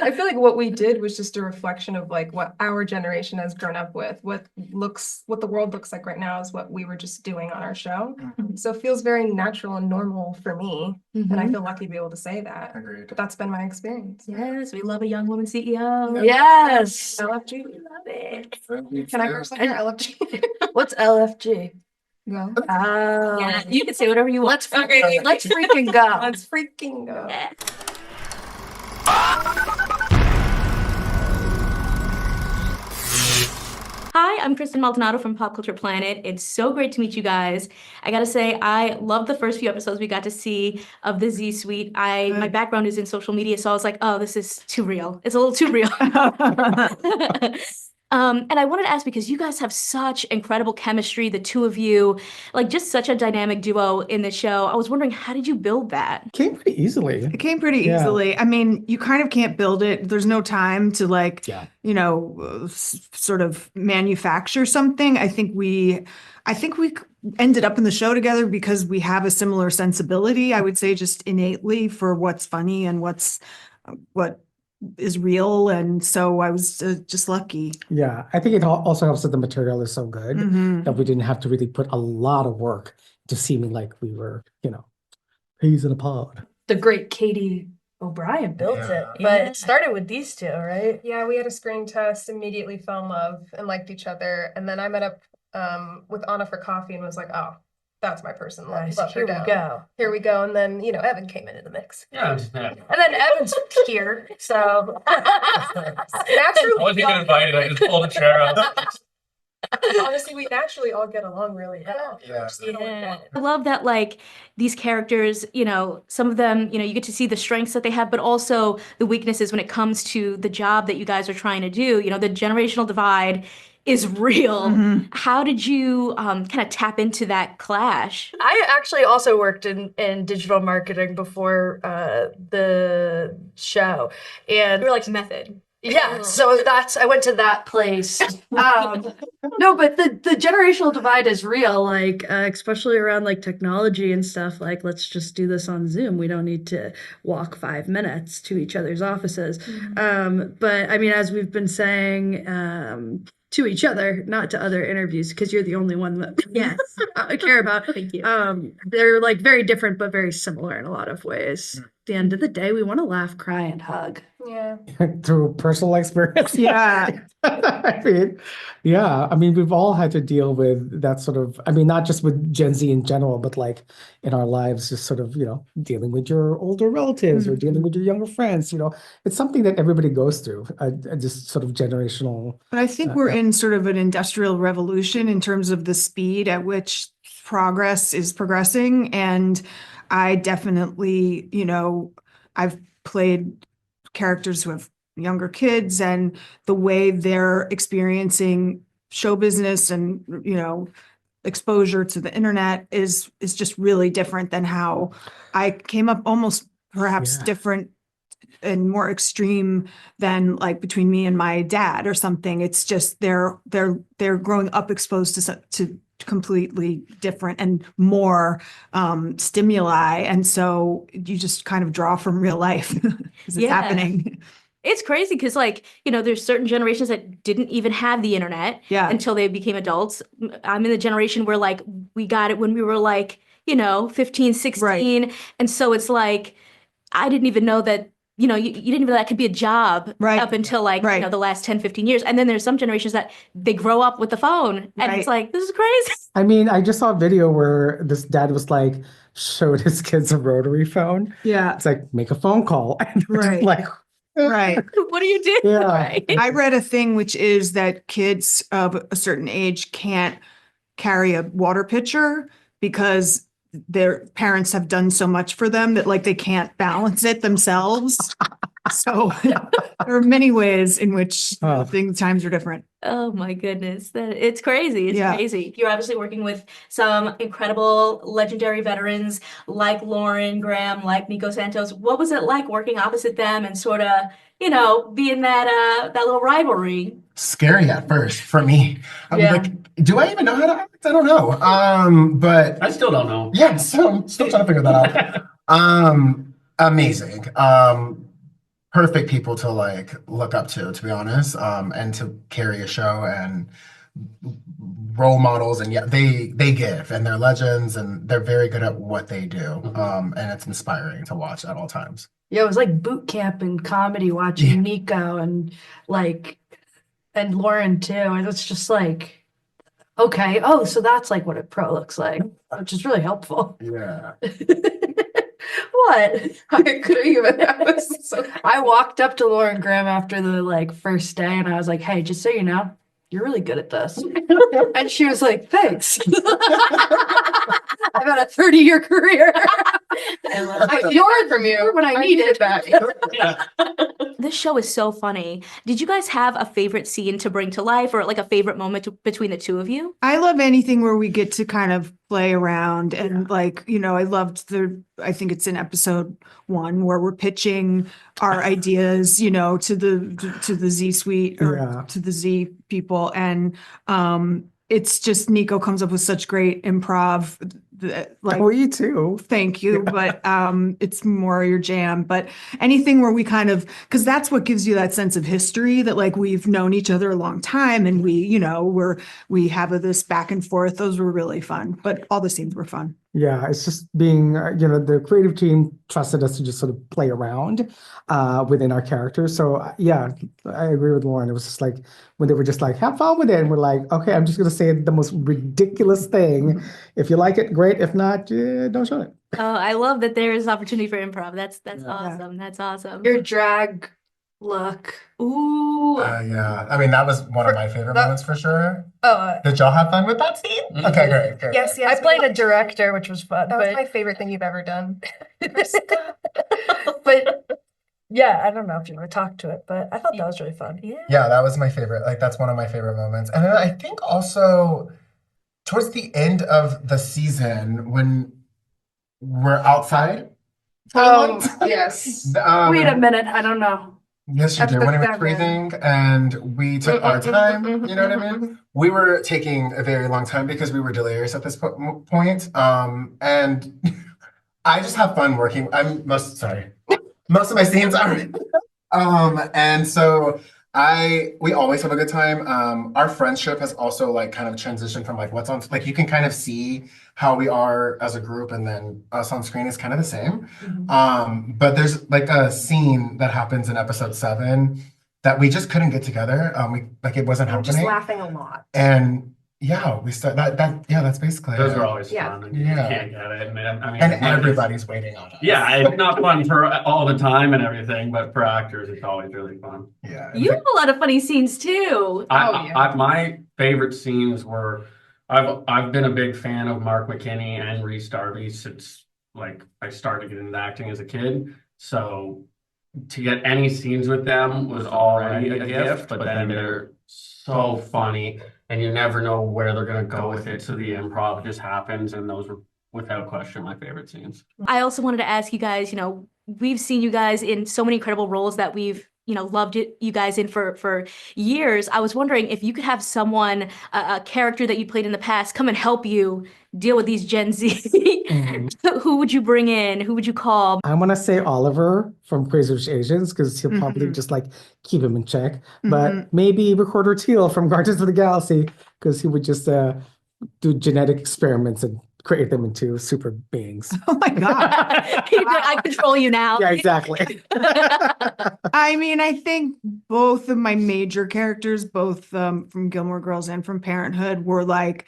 I feel like what we did was just a reflection of like what our generation has grown up with. What the world looks like right now is what we were just doing on our show. So it feels very natural and normal for me. And I feel lucky to be able to say that. Agreed. But that's been my experience. Yes, we love a young woman CEO. Yes. LFG. We love it. Can I curse on here? LFG. What's LFG? Go. Oh. Yeah, you can say whatever you want. Let's freaking go. Let's freaking go. Yeah. Hi, I'm Kristen Maldonado from Pop Culture Planet. It's so great to meet you guys. I gotta say, I loved the first few episodes we got to see of the Z Suite. My background is in social media, so I was like, oh, this is too real. It's a little too real. And I wanted to ask because you guys have such incredible chemistry, the two of you, like just such a dynamic duo in the show. I was wondering, how did you build that? Came pretty easily. It came pretty Yeah. easily. I mean, you kind of can't build it. There's no time to like, Yeah. sort of manufacture something. I think we ended up in the show together because we have a similar sensibility, I would say just innately for what's funny and what is real. And so I was just lucky. Yeah, I think it also helps that the material is so good Mhm. that we didn't have to really put a lot of work to seeming like we were, peas in a pod. The great Katie O'Brien built it, but it started with these two, right? Yeah, we had a screen test, immediately fell in love and liked each other. And then I met up with Anna for coffee and was like, oh, that's my person. Love her Here we down. go. Here we go. And then, Evan came into the mix. Yeah. And then Evan's here, so Naturally, I wasn't even invited. I just pulled a chair out. honestly, we naturally all get along really well. Yeah. Yeah. I love that, like, these characters, some of them, you get to see the strengths that they have, but also the weaknesses when it comes to the job that you guys are trying to do. The generational divide is real. How did you kind of tap into that clash? I actually also worked in digital marketing before the show, and You were like method. yeah, so I went to that place. No, but the generational divide is real, like especially around like technology and stuff. Like, let's just do this on Zoom. We don't need to walk 5 minutes to each other's offices. But I mean, as we've been saying, to each other, not to other interviews, because you're the only one that I care about. Thank you. They're like very different, but very similar in a lot of ways. At the end of the day, we want to laugh, cry, and hug. Yeah. Through personal experience. Yeah. I mean, we've all had to deal with that sort of, not just with Gen Z in general, but like in our lives, just sort of, dealing with your older relatives or dealing with your younger friends, it's something that everybody goes through, this sort of generational. But I think we're in sort of an industrial revolution in terms of the speed at which progress is progressing. And I definitely, I've played characters who have younger kids, and the way they're experiencing show business and, exposure to the internet is just really different than how I came up, almost perhaps different and more extreme than like between me and my dad or something. It's just they're growing up exposed to completely different and more stimuli, and so you just kind of draw from real life because it's happening. It's crazy because, there's certain generations that didn't even have the internet until they became adults. I'm in the generation where, we got it when we were, 15, 16. Right. And so it's like, I didn't even know that, you didn't even know that could be a job up until, the last 10, 15 years. And then there's some generations that they grow up with the phone. And it's like, this is crazy. I just saw a video where this dad was showed his kids a rotary phone. Yeah. It's like, make a phone call. And Right. Right. What do you do? Yeah. Right. I read a thing which is that kids of a certain age can't carry a water pitcher because their parents have done so much for them that they can't balance it themselves. So there are many ways in which times are different. Oh my goodness. It's crazy. It's crazy. You're obviously working with some incredible legendary veterans like Lauren Graham, like Nico Santos. What was it like working opposite them and sort of, being that little rivalry? Scary at first for me. I was like, do I even know how to act? I don't know. But I still don't know. yeah, so I'm still trying to figure that out. Amazing. perfect people to like look up to be honest, and to carry a show and role models. And yeah, they give, and they're legends, and they're very good at what they do. And it's inspiring to watch at all times. Yeah, it was like boot camp and comedy watching Nico and Lauren too. And it's just like, okay, oh, so that's like what a pro looks like, which is really helpful. Yeah. What? I agree with that. I walked up to Lauren Graham after the like first day and I was like, hey, just so you know, you're really good at this. And she was like, thanks. I've had a 30-year career. I from you when I needed that. This show is so funny. Did you guys have a favorite scene to bring to life, or like a favorite moment between the two of you? I love anything where we get to kind of play around and like, I loved I think it's in episode 1 where we're pitching our ideas, to the Z suite or to the Z people. And it's just Nico comes up with such great improv. You too. Thank you. But it's more your jam. But anything where we kind of, because that's what gives you that sense of history, that like we've known each other a long time and we have this back and forth. Those were really fun. But all the scenes were fun. Yeah, it's just being, the creative team trusted us to just sort of play around within our characters. So yeah, I agree with Lauren. It was just like when they were just like, have fun with it. And we're like, okay, I'm just going to say the most ridiculous thing. If you like it, great. If not, don't show it. Oh, I love that there is opportunity for improv. That's awesome. That's awesome. Your drag look. Ooh. Yeah. I mean, that was one of my favorite moments for sure. Oh, Did y'all have fun with that scene? Okay, great. yes. I played a director, which was fun. That was my favorite thing you've ever done. But yeah, I don't know if you want to talk to it, but I thought that was really fun. Yeah, that was my favorite. Like, that's one of my favorite moments. And then I think also towards the end of the season when we're outside. Yes. Wait a minute, I don't know. Yes, you do. When we were breathing and we took our time, you know what I mean? We were taking a very long time because we were delirious at this point. And I just have fun working. Most of my scenes are. And so we always have a good time. Our friendship has also like kind of transitioned from like what's on, like you can kind of see how we are as a group, and then us on screen is kind of the same. But there's like a scene that happens in episode 7 that we just couldn't get together. It wasn't happening. Just laughing a lot. And yeah, we start that's basically those it. are always fun. And you can't get it. And everybody's waiting on us. Yeah, it's not fun for all the time and everything, but for actors, it's always really fun. Yeah. You have a lot of funny scenes too. My favorite scenes were, I've been a big fan of Mark McKinney and Rhys Darby since like I started getting into acting as a kid. So to get any scenes with them was already a gift, but then they're so funny and you never know where they're going to go with it. So the improv just happens, and those were without question my favorite scenes. I also wanted to ask you guys, we've seen you guys in so many incredible roles that we've loved you guys in for years. I was wondering if you could have someone, a character that you played in the past, come and help you deal with these Gen Z. Who would you bring in? Who would you call? I want to say Oliver from Crazy Rich Asians, because he'll probably just like keep him in check. But maybe Recorder Teal from Guardians of the Galaxy, because he would just do genetic experiments and create them into super beings. Oh my God. I control you now. Yeah, exactly. I mean, I think both of my major characters, both from Gilmore Girls and from Parenthood, were like,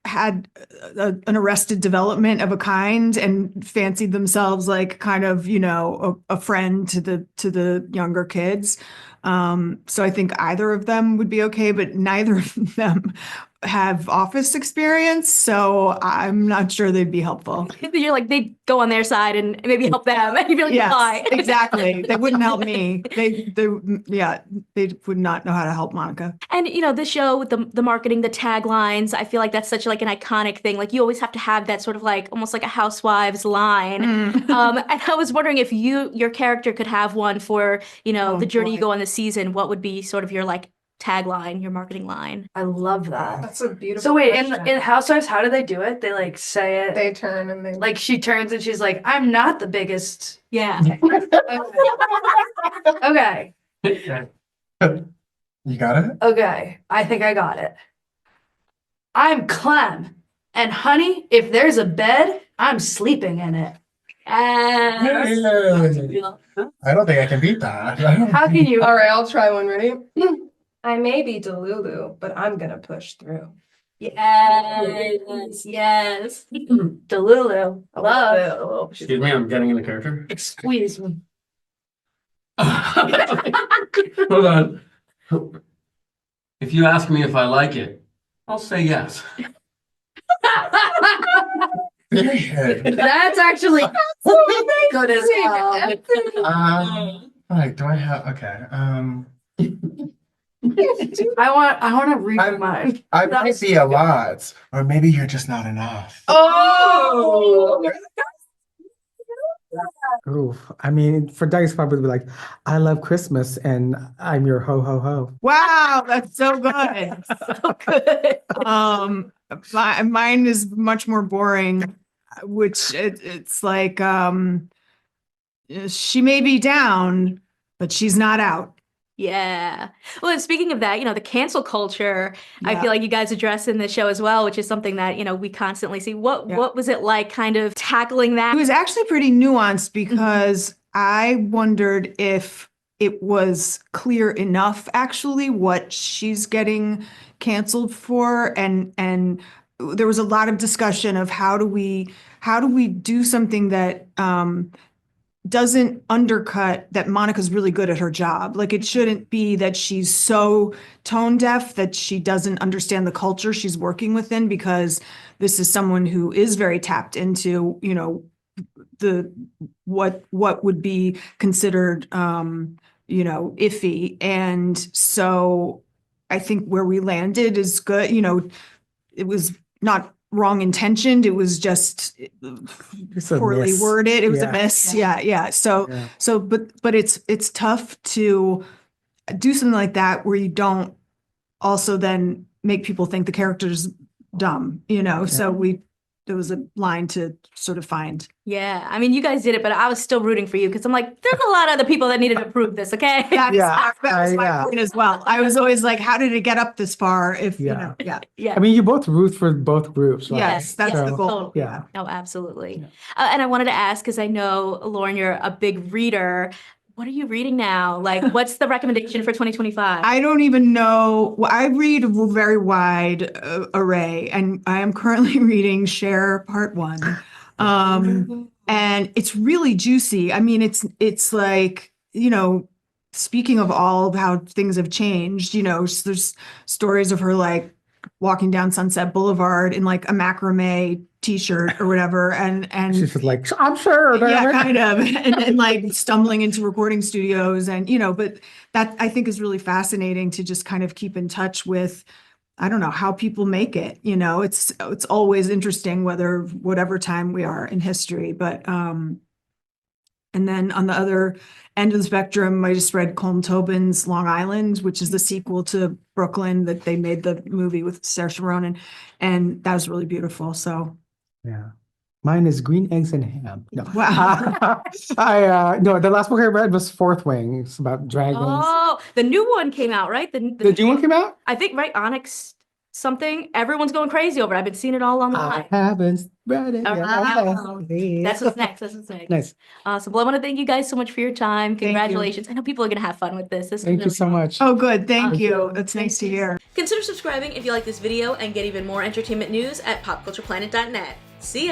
had an arrested development of a kind and fancied themselves like kind of, a friend to the younger kids. So I think either of them would be okay, but neither of them have office experience, so I'm not sure they'd be helpful. You're like, they'd go on their side and maybe help them. And you'd be like, Yes, why? exactly. They wouldn't help me. They would not know how to help Monica. And the show with the marketing, the taglines, I feel like that's such like an iconic thing. Like you always have to have that sort of like almost like a Housewives line. And I was wondering if your character could have one for the journey you go on the season. What would be sort of your like tagline, your marketing line. I love that. That's a beautiful. So wait, question. in Housewives, how do they do it? They like say it. They turn and they Like she turns and she's like, "I'm not the biggest." Yeah. Okay. You got it? Okay. I think I got it. I'm Clem. And honey, if there's a bed, I'm sleeping in it. Yes. I don't think I can beat that. I don't How can you? All right, I'll try one. Ready? I may be Delulu, but I'm gonna push through. Yes. Yes. Delulu. Love. Excuse me, I'm getting into character. Squeeze me. Hold on. If you ask me if I like it, I'll say yes. Very good. That's actually good as well. Right, do I have, okay, I want to read mine. I might be a lot, or maybe you're just not enough. Oh. Oof. I mean, for Dice probably be like, I love Christmas and I'm your ho ho ho. Wow, that's so good. So good. Mine is much more boring, which it's like she may be down, but she's not out. Yeah. Well, and speaking of that, the cancel culture, I Yeah. feel like you guys address in the show as well, which is something that, we constantly see. What was it like kind of tackling that? It was actually pretty nuanced because I wondered if it was clear enough actually what she's getting canceled for, and there was a lot of discussion of how do we do something that doesn't undercut that Monica's really good at her job. Like, it shouldn't be that she's so tone deaf that she doesn't understand the culture she's working within, because this is someone who is very tapped into, the what would be considered iffy. And so I think where we landed is good. It was not wrong intentioned. It was just It's a poorly miss. worded. It was a Yeah. miss. Yeah. So Yeah. but it's tough to do something like that where you don't also then make people think the character's dumb, So there was a line to sort of find. Yeah. I mean, you guys did it, but I was still rooting for you because I'm like, there's a lot of other people that needed to prove this, okay? That Yeah, was my yeah. point as well. I was always like, how did it get up this far? If Yeah. Yeah. I mean, you both root for both groups, right? Yes, that's the goal. Totally. Yeah. Oh, absolutely. Yeah. And I wanted to ask, because I know, Lauren, you're a big reader. What are you reading now? Like, what's the recommendation for 2025? I don't even know. Well, I read a very wide array, and I am currently reading Share Part 1. And it's really juicy. I mean, it's like, speaking of all of how things have changed, there's stories of her like walking down Sunset Boulevard in like a macrame t-shirt or whatever. And She's just like, I'm sure. yeah, kind of. And like stumbling into recording studios and, but that I think is really fascinating to just kind of keep in touch with, I don't know, how people make it, it's always interesting whatever time we are in history, but, and then on the other end of the spectrum, I just read Colm Tobin's Long Island, which is the sequel to Brooklyn that they made the movie with Saoirse Ronan, and that was really beautiful. So Yeah. Mine is Green Eggs and Ham. No. wow. No, the last book I read was Fourth Wing. It's about dragons. Oh, the new one came out, right? The new one came out? I think, right? Onyx something. Everyone's going crazy over it. I've been seeing it all I online. haven't read it. All yet. right. Okay. That's what's next. That's what's next. Nice. Awesome. Well, I want to thank you guys so much for your time. you. Congratulations. I know people are going to have fun with this. This is Thank you really so fun. much. Oh, good. Thank you. That's nice to hear. Consider subscribing if you like this video and get even more entertainment news at popcultureplanet.net. See ya.